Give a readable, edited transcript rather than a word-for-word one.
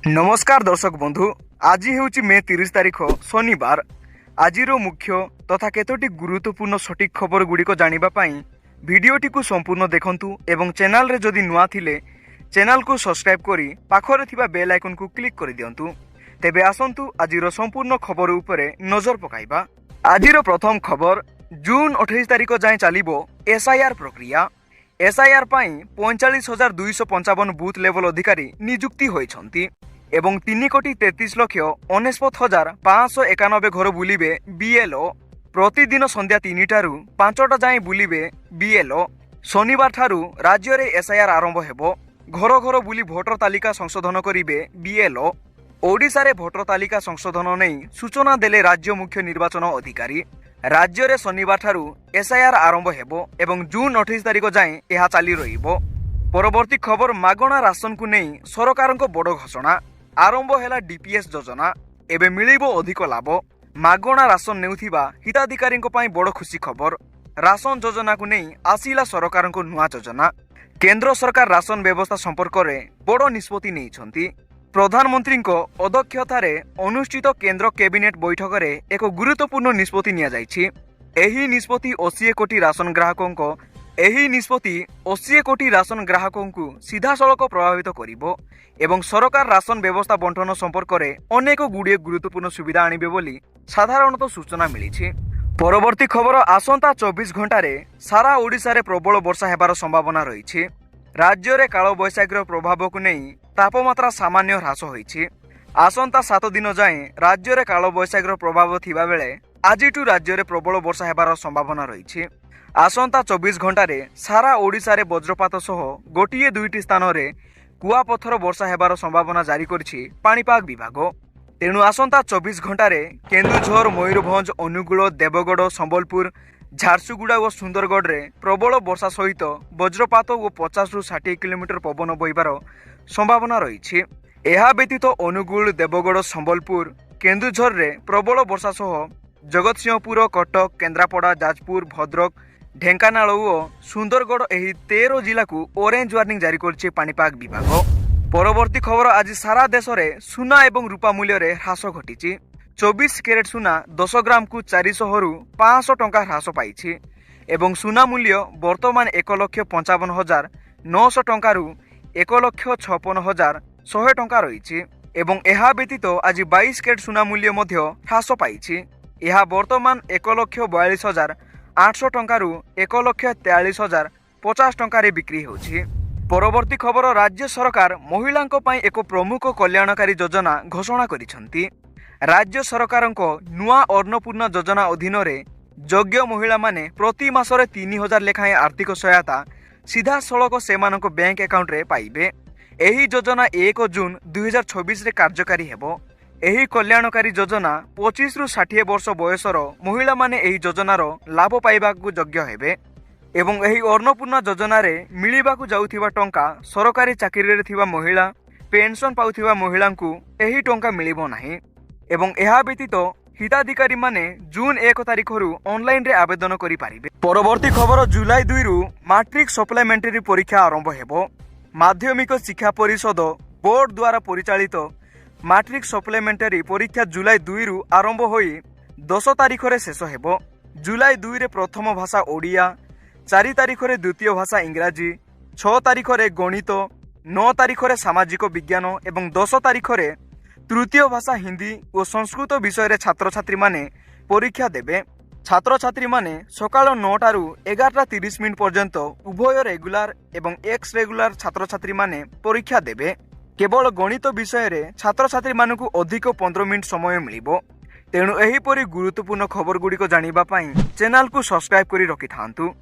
नमस्कार दर्शक बंधु। आज हेउची मे 30 तारिख शनिवार। आजिर मुख्य तथा केतोटी गुरुत्वपूर्ण सटीक खबर गुड़िक जानापी भिडटी को संपूर्ण देखंतु एवं चैनल रे जदि नुआ थिले चैनल को सब्सक्राइब करी पाखरे थिबा बेल आइकन को क्लिक कर दियंतु। तेबे आसंतु आजिर संपूर्ण खबर उपरे नजर पकाइबा। आजिर प्रथम खबर, जून 28 तारिख जाए चलिबो एसआईआर प्रक्रिया। एसआईआर पाई 45,255 बूथ लेवल अधिकारी नियुक्ति होइछंती एवं 3,33,69,591 घर बुलिबे बीएलओ। प्रतिदिन संध्या 3टारू 5टा जाए बुलिबे बीएलओ। शनिवार ठारू राज्य रे एसआईआर आरंभ हेबो। घर घर बुली भोटर तालिका संशोधन करिबे बीएलओ। ओडिशा रे भोटर तालिका संशोधन नहीं सूचना देले राज्य मुख्य निर्वाचन अधिकारी। राज्य रे शनिवार ठारू एसआईआर आरंभ हेबो एवं जून 28 तारिख जाए यह चाली रहिबो। परवर्ती खबर, मागणा राशन को नहीं सरकार को बड़ घोषणा। आरंभ हैला डीपीएस योजना। एबे मिलिबो अधिक लाभ। मागणा राशन नेउथिबा हिताधिकारी बड़ खुशी खबर। राशन योजना को नहीं आसिला सरकार को नुआ योजना। केंद्र सरकार राशन व्यवस्था संपर्क में बड़ निष्पत्ति नहीं। प्रधानमंत्री अध्यक्षतार अनुष्ठित केंद्र कैबिनेट बैठक में एक गुरुत्वपूर्ण निष्पत्ति निया जायछि। एही निष्पत्ति 80 कोटी राशन ग्राहकों एही निष्पत्ति 80 कोटी राशन ग्राहकों को सीधा सड़क प्रभावित करिबो एवं सरकार राशन व्यवस्था बंटन संपर्क में अनेक गुड़िए गुरुत्वपूर्ण सुविधा आनिबे बोली साधारणतः सूचना मिली। परवर्ती खबर, आसंता 24 घंटे सारा ओडिशा रे प्रबल वर्षा हेबार संभावना रही। राज्य रे काल बैशाखीर प्रभाव को नहीं तापमात्रा सामान्य ह्रास होईछि। आसंता 7 दिन जाए राज्य रे काल बैशाखीर प्रभाव थिबा बेले आजिठू राज्य रे प्रबल वर्षा हेबार संभावना रही। आसंता 24 घंटे सारा ओडिशा रे वज्रपात सह गोटिए दुईटी स्थान रे कुआपथर वर्षा हेबार संभावना जारी करिछि पाणीपाग विभाग। तेणु आसंता 24 घंटे केन्दुझर, मयूरभंज, अनुगुल, देवगढ़, संबलपुर, झारसुगुड़ा और सुंदरगढ़ रे प्रबल वर्षा सहित वज्रपात और 50 ରୁ 60 किलोमीटर पवन बहिबार संभावना रही। यह व्यतीत अनुगुल, देवगढ़, संबलपुर, केन्दुझर रे प्रबल वर्षा सह जगतसिंहपुर, कटक, केन्द्रापड़ा, जाजपुर, भद्रक, ढेंकानाल और सुंदरगढ़ एही 13 जिला को ऑरेंज वार्निंग जारी करछि पाणीपाग विभाग। परवर्ती खबर, आज सारा देश में सुना एवं रूपा मूल्य रे ह्रास घटी। 24 कैरेट सुना 10 ग्राम को 400 रु 500 टंका ह्रास पाई एवं सुना मूल्य वर्तमान 1,55,900 टंका रु 1,56,100 टंका रही। एवं यह व्यतीत आज 22 कैरेट सुना मूल्य मध्य ह्रास पाई। यह वर्तमान 1,42,800 टंका रु 1,43,050 टंका रे बिक्री होछि। परवर्ती खबर, राज्य सरकार महिलांक पई एक प्रमुख कल्याणकारी योजना घोषणा करिसंती। राज्य सरकार नुआ अन्नपूर्णा योजना अधीन रे योग्य महिला माने प्रति मासरे 3,000 लेखाएं आर्थिक सहायता सीधा सड़क सेमानक बैंक अकाउंट रे पाइबे। एही योजना 1 जून 2026 रे कार्यकारी हेबो। एही कल्याणकारी योजना 25 ରୁ 60 वर्ष बयसर महिला माने एही योजनार लाभ पाइबाकू योग्य हेबे एवं एही अन्नपूर्णा योजना रे मिलिबाकू जाउथिबा टंका सरकारी चाकरी रे थिबा महिला, पेंशन पाउथिबा महिलांकू एही टंका मिलिबो नाही एवं यह व्यतीत हिताधिकारी माने जून 1 तारिख रु ऑनलाइन रे आवेदन करि पारिबे। परवर्ती खबर, जुलाई 2 रु मैट्रिक सप्लीमेंटरी परीक्षा आरंभ हेबो। माध्यमिक शिक्षा परिषद बोर्ड द्वारा परिचालित मैट्रिक सप्लीमेंटरी परीक्षा जुलाई 2 रु आरंभ होई 10 तारिख रे शेष हेबो। जुलाई 2 रे प्रथम भाषा ओडिया, 4 तारिख रे द्वितीय भाषा इंग्राजी, 6 तारिख रे गणित, 9 तारिख रे सामाजिक विज्ञान एवं 10 तारिख रे तृतीय भाषा हिंदी और संस्कृत विषय रे छात्र छात्री माने परीक्षा देबे। छात्र छात्री माने सकाळ 9टा रु 11:30 पर्यंत उभय रेगुलार एवं एक्स रेगुलार छात्र छात्री माने परीक्षा देबे। केवल गणित विषय रे छात्र छात्री मानकु अधिक 15 मिनिट समय मिलिबो। तेणु एहीपरि गुरुत्वपूर्ण खबर गुड़िक जानिबा पई चैनल को सब्सक्राइब करी रखि थांतु।